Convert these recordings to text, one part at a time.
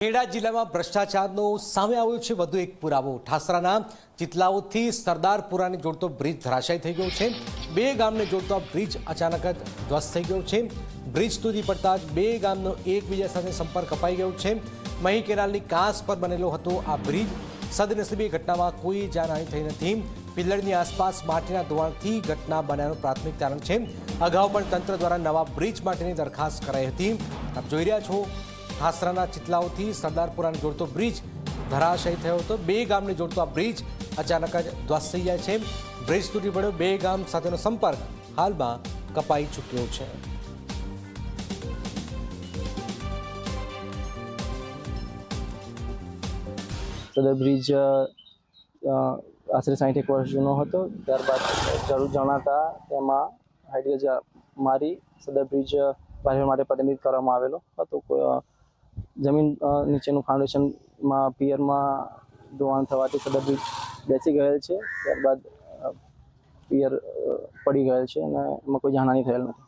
ખેડા જિલ્લામાં ભ્રષ્ટાચારનો સામે આવ્યો છે વધુ એક પુરાવો। ઠાસરાના ચિતલાઓથી સરદારપુરાને જોડતો બ્રિજ ધરાશાયી થઈ ગયો છે। બે ગામને જોડતો બ્રિજ અચાનક જ ધ્વસ્ત થઈ ગયો છે। બ્રિજ તૂટી પડતા જ બે ગામનો એકબીજા સાથે સંપર્ક કપાઈ ગયો છે। મહી કેનાલની કાંસ પર બનેલો હતો આ બ્રિજ। સદનસીબે ઘટનામાં કોઈ જાનહાનિ થઈ નથી। પિલ્લરની આસપાસ માટીના ધોવાણથી ઘટના બન્યાનું પ્રાથમિક તારણ છે। અગાઉ પણ તંત્ર દ્વારા નવા બ્રિજ માટેની દરખાસ્ત કરાઈ હતી। આપ જોઈ રહ્યા છો ઠાસરાના ચિતલાઓથી સરદારપુરાને જોડતો બ્રિજ ધરાશાયી થયો હતો। બે ગામને જોડતો આ બ્રિજ અચાનક જ ધ્વસ્ત થઈ જાય છે। બ્રિજ તૂટી પડ્યો, બે ગામ સાથેનો સંપર્ક હાલમાં કપાઈ ચૂક્યો છે। સદર બ્રિજ આશરે 60 વર્ષ જૂનો હતો। ત્યારબાદ જરૂર જણાતા તેમાં હાઇડ્રેજ મારી સદર બ્રિજ બાંધવા માટે પ્રતિનિધિત્વ કરવામાં આવેલો હતો। જમીન નીચેનું ફાઉન્ડેશનમાં પિયરમાં ધોવાણ થવાથી સદર બ્રિજ બેસી ગયેલ છે। ત્યારબાદ પિયર પડી ગયેલ છે અને એમાં કોઈ જાનહાનિ થયેલ નથી।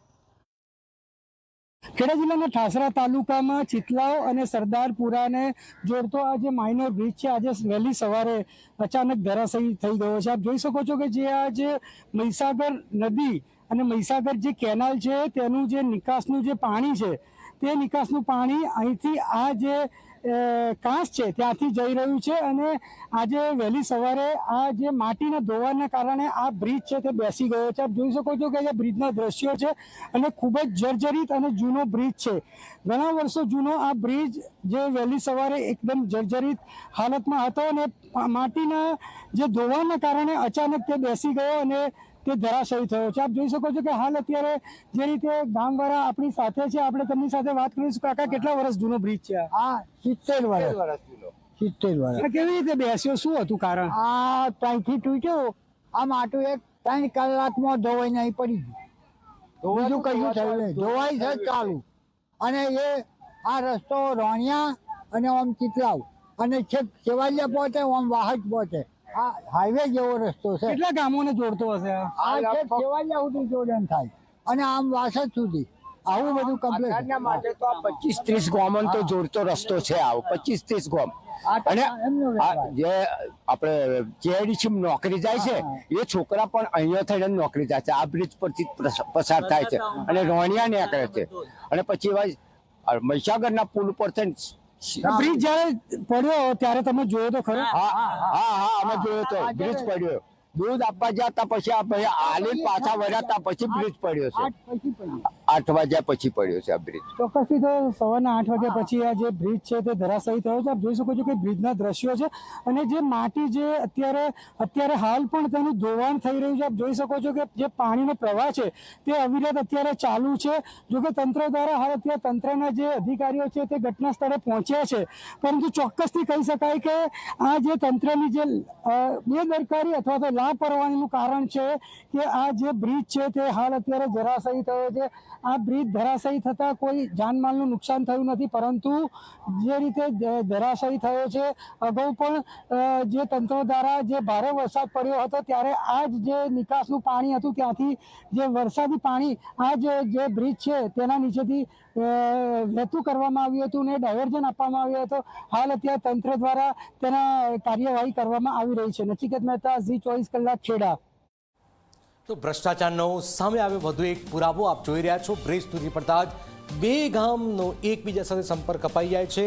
ખેડા જિલ્લાના ઠાસરા તાલુકામાં ચિતલાવ અને સરદારપુરાને જોડતો આ જે માઇનર બ્રિજ છે આજે વહેલી સવારે અચાનક ધરાશાયી થઈ ગયો છે। આપ જોઈ શકો છો કે જે આ જે મહીસાગર નદી અને મહીસાગર જે કેનાલ છે તેનું જે નિકાસનું જે પાણી છે તે નિકાસનું પાણી અહીંથી આ જે કાંસ છે ત્યાંથી જઈ રહ્યું છે અને આજે વહેલી સવારે આ જે માટીના ધોવાણને કારણે આ બ્રિજ છે તે બેસી ગયો છે। આપ જોઈ શકો છો કે આ બ્રિજના દ્રશ્યો છે અને ખૂબ જ જર્જરિત અને જૂનો બ્રિજ છે। ઘણા વર્ષો જૂનો આ બ્રિજ જે વહેલી સવારે એકદમ જર્જરિત હાલતમાં હતો અને માટીના જે ધોવાણના કારણે અચાનક તે બેસી ગયો અને તે ધરાશાયી થયો છે। આપ જોઈ શકો છો કે હાલ અત્યારે જે રીતે ગામવાળા આપણી સાથે છે, આપણે તેમની સાથે વાત કરીશું। કાકા, કેટલા વર્ષ જૂનો બ્રિજ છે? આ 70 વર્ષ જૂનો। 70 વર્ષ। કેવી રીતે બેસ્યો, શું હતું કારણ? આ ત્યાંથી તૂટ્યું, આ માટું 3 કલાકમાં ધોવાઈ નહીં પડી ગયું, બીજું કશું થયું નહીં, ધોવાઈ છે ચાલુ। અને એ આ રસ્તો રોણિયા અને ઓમ ચિતલાવ અને છેક સેવાલિયા પહોંચે, ઓમ વાહજ પહોંચે, આ હાઈવે જેવો રસ્તો છે। કેટલા ગામોને જોડતો હશે? આ છેક સેવાલિયા સુધી જોડાણ થાય અને આમ વાસદ સુધી આવું બધું કમ્પ્લીટ માટે તો આ 25-30 ગામોને તો જોડતો રસ્તો છે। આવો 25-30 ગામ અને જે આપણે જેડીસી નોકરી જાય છે એ છોકરા પણ અહીંયા થઈને નોકરી જાય છે, આ બ્રિજ પરથી પસાર થાય છે અને રોણિયા નીકળે છે અને પછી મહીસાગરના પુલ ઉપર થઈને બ્રિજ જયારે પડ્યો ત્યારે તમે જોયો તો ખરો? હા અમે જોયો તો બ્રિજ પડ્યો। દૂધ આપવા જતા પછી આલી પાછા વળ્યા પછી બ્રિજ પડ્યો છે। 8 વાગ્યા પછી પડ્યો છે આ બ્રિજ। ચોક્કસથી તો સવારના 8 વાગ્યા પછી આ જે બ્રિજ છે તે ધરાશાયી થયો છે। આપ જોઈ શકો છો કે બ્રિજના દ્રશ્યો છે અને જે માટી જે અત્યારે હાલ પણ તેનું ધોવાણ થઈ રહ્યું છે। આપ જોઈ શકો છો કે જે પાણીનો પ્રવાહ છે તે અવિરત અત્યારે ચાલુ છે। જોકે તંત્ર દ્વારા હાલ અત્યારે તંત્રના જે અધિકારીઓ છે તે ઘટના સ્થળે પહોંચ્યા છે, પરંતુ ચોક્કસથી કહી શકાય કે આ જે તંત્રની જે બેદરકારી અથવા તો લાપરવાહીનું કારણ છે કે આ જે બ્રિજ છે તે હાલ અત્યારે ધરાશાયી થયો છે। આ બ્રિજ ધરાશાયી થતાં કોઈ જાનમાલનું નુકસાન થયું નથી, પરંતુ જે રીતે ધરાશાયી થયો છે અગાઉ પણ જે તંત્ર દ્વારા જે ભારે વરસાદ પડ્યો હતો ત્યારે આ જ જે નિકાસનું પાણી હતું ત્યાંથી જે વરસાદી પાણી આ જે બ્રિજ છે તેના નીચેથી વહેતું કરવામાં આવ્યું હતું અને ડાયવર્ઝન આપવામાં આવ્યું હતું। હાલ અત્યારે તંત્ર દ્વારા તેના કાર્યવાહી કરવામાં આવી રહી છે। નચિકેત મહેતા, Zee24 કલાક, ખેડા। તો ભ્રષ્ટાચારનો સામે આવ્યો વધુ એક પુરાવો। આપ જોઈ રહ્યા છો બ્રિજ તૂટી પડતા જ બે ગામનો એકબીજા સાથે સંપર્ક કપાઈ જાય છે।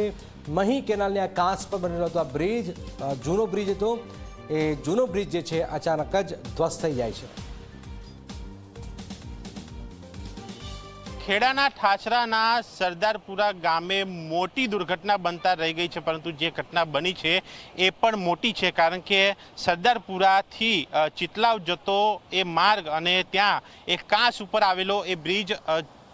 મહી કેનાલની આ કાંસ પર બનેલો હતો આ બ્રિજ, જૂનો બ્રિજ હતો, એ જૂનો બ્રિજ જે છે અચાનક જ ધ્વસ્ત થઈ જાય છે। ખેડાના ઠાસરાના સરદારપુરા ગામે મોટી દુર્ઘટના બનતા રહી ગઈ છે, પરંતુ જે ઘટના બની છે એ પણ મોટી છે, કારણ કે સરદારપુરાથી ચિતલાવ જતો એ માર્ગ અને ત્યાં એક કાંસ ઉપર આવેલો એ બ્રિજ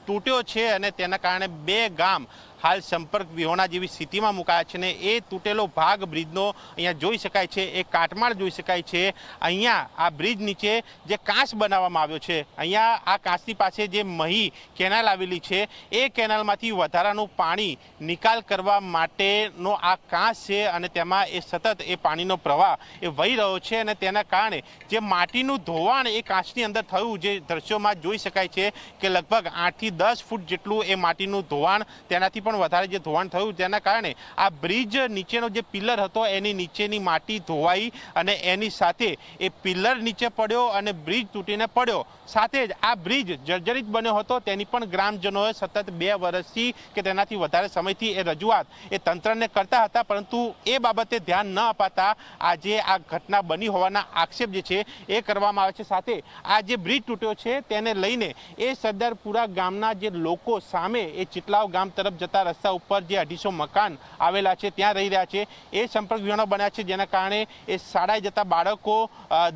તૂટ્યો છે અને તેના કારણે બે ગામ હાલ સંપર્ક વિહોણા જેવી સ્થિતિમાં મુકાયા છે ને એ તૂટેલો ભાગ બ્રિજનો અહીંયા જોઈ શકાય છે, એ કાટમાળ જોઈ શકાય છે। અહીંયા આ બ્રિજ નીચે જે કાંસ બનાવવામાં આવ્યો છે, અહીંયા આ કાંસની પાસે જે મહી કેનાલ આવેલી છે એ કેનાલમાંથી વધારાનું પાણી નિકાલ કરવા માટેનો આ કાંસ છે અને તેમાં એ સતત એ પાણીનો પ્રવાહ એ વહી રહ્યો છે અને તેના કારણે જે માટીનું ધોવાણ એ કાંસની અંદર થયું, જે દ્રશ્યોમાં જોઈ શકાય છે કે લગભગ 8 થી 10 ફૂટ જેટલું એ માટીનું ધોવાણ તેનાથી પણ વધારે જે ધોવાણ થયું તેના કારણે આ બ્રિજ નીચેનો જે પિલર હતો એની નીચેની માટી ધોવાઈ અને એની સાથે એ પિલર નીચે પડ્યો અને બ્રિજ તૂટીને પડ્યો. સાથે જ આ બ્રિજ જર્જરિત બન્યો હતો તેની પણ ગ્રામજનોએ સતત 2 વર્ષથી કે તેનાથી વધારે સમયથી એ રજૂઆત એ તંત્રને કરતા હતા, પરંતુ એ બાબતે ધ્યાન ન અપાતા આજે આ ઘટના બની હોવાના આક્ષેપ જે છે એ કરવામાં આવે છે. સાથે આ જે બ્રિજ તૂટ્યો છે તેને લઈને એ સરદારપુરા ગામના જે લોકો સામે એ ચિતલાવ ગામ તરફ જતા રસ્તા ઉપર જે 250 મકાન આવેલા છે ત્યાં રહી રહ્યા છે એ સંપર્ક વિહોણો બન્યા છે, જેના કારણે એ શાળાએ જતા બાળકો,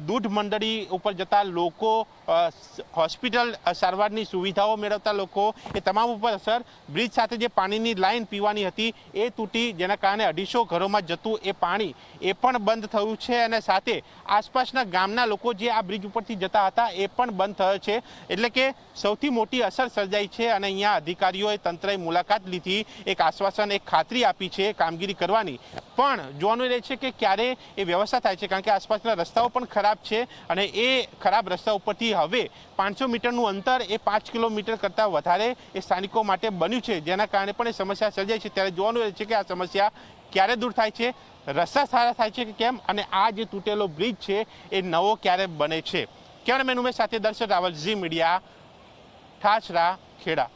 દૂધ મંડળી ઉપર જતા લોકો, હોસ્પિટલ સારવારની સુવિધાઓ મેળવતા લોકો એ તમામ ઉપર અસર. બ્રિજ સાથે જે પાણીની લાઈન પીવાની હતી એ તૂટી, જેના કારણે 250 ઘરોમાં જતું એ પાણી એ પણ બંધ થયું છે અને સાથે આસપાસના ગામના લોકો જે આ બ્રિજ ઉપરથી જતા હતા એ પણ બંધ થયો છે. એટલે કે સૌથી મોટી અસર સર્જાઈ છે અને અહીંયા અધિકારીઓએ તંત્રએ મુલાકાત લીધી, એક આશ્વાસન, એક ખાતરી આપી છે કામગીરી કરવાની. પણ જોવાનું રહે છે કે ક્યારે એ વ્યવસ્થા થાય છે, કારણ કે આસપાસના રસ્તાઓ પણ ખરાબ છે અને એ ખરાબ રસ્તા ઉપરથી હવે 500 મીટરનું અંતર એ 5 કિલોમીટર કરતાં વધારે એ સ્થાનિકો માટે બન્યું છે, જેના કારણે પણ એ સમસ્યા સર્જાય છે. ત્યારે જોવાનું રહે છે કે આ સમસ્યા ક્યારે દૂર થાય છે, રસ્તા સારા થાય છે કે કેમ, અને આ જે તૂટેલો બ્રિજ છે એ નવો ક્યારે બને છે. કેમેરામેન ઉમેશ સાથે દર્શક રાવલ, ઝી મીડિયા, ઠાસરા, ખેડા.